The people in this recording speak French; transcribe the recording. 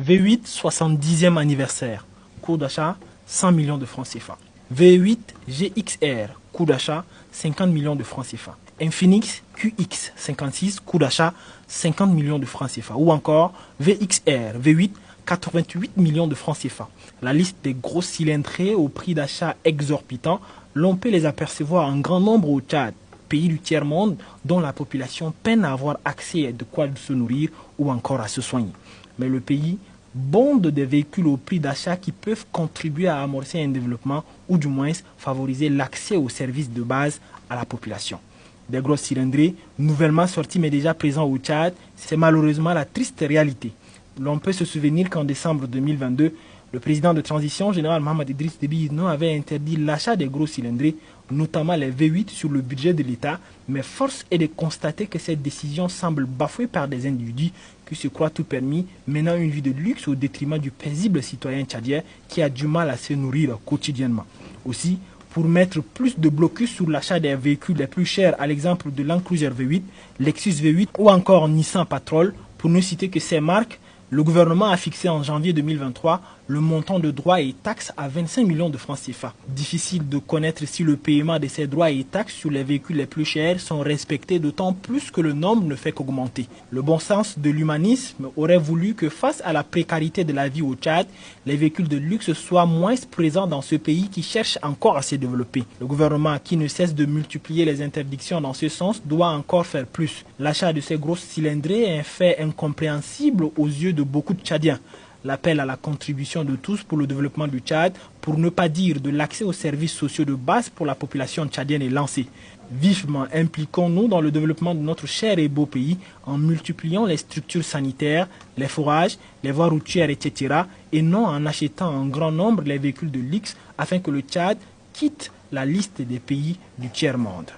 V8 70e anniversaire, coût d'achat 100 millions de francs CFA. V8 GXR, coût d'achat 50 millions de francs CFA. Infinix QX56, coût d'achat 50 millions de francs CFA. Ou encore VXR V8, 88 millions de francs CFA. La liste des gros cylindrés au prix d'achat exorbitant, l'on peut les apercevoir en grand nombre au Tchad, pays du tiers-monde dont la population peine à avoir accès à de quoi se nourrir ou encore à se soigner. Mais le pays bonde des véhicules au prix d'achat qui peuvent contribuer à amorcer un développement ou du moins favoriser l'accès aux services de base à la population. Des grosses cylindrées, nouvellement sortis mais déjà présents au Tchad, c'est malheureusement la triste réalité. L'on peut se souvenir qu'en décembre 2022, le président de transition, général Mohamed Idriss Déby Itno, avait interdit l'achat des gros cylindrés, notamment les V8 sur le budget de l'État, mais force est de constater que cette décision semble bafouée par des individus qui se croient tout permis, menant une vie de luxe au détriment du paisible citoyen tchadien qui a du mal à se nourrir quotidiennement. Aussi, pour mettre plus de blocus sur l'achat des véhicules les plus chers, à l'exemple de Land Cruiser V8, Lexus V8 ou encore Nissan Patrol, pour ne citer que ces marques, le gouvernement a fixé en janvier 2023 le montant de droits et taxes à 25 millions de francs CFA. Difficile de connaître si le paiement de ces droits et taxes sur les véhicules les plus chers sont respectés, d'autant plus que le nombre ne fait qu'augmenter. Le bon sens de l'humanisme aurait voulu que face à la précarité de la vie au Tchad, les véhicules de luxe soient moins présents dans ce pays qui cherche encore à se développer. Le gouvernement, qui ne cesse de multiplier les interdictions dans ce sens, doit encore faire plus. L'achat de ces grosses cylindrées est un fait incompréhensible aux yeux de beaucoup de Tchadiens. L'appel à la contribution de tous pour le développement du Tchad, pour ne pas dire de l'accès aux services sociaux de base pour la population tchadienne est lancé. Vivement impliquons-nous dans le développement de notre cher et beau pays en multipliant les structures sanitaires, les forages, les voies routières, etc. et non en achetant en grand nombre les véhicules de luxe afin que le Tchad quitte la liste des pays du tiers-monde.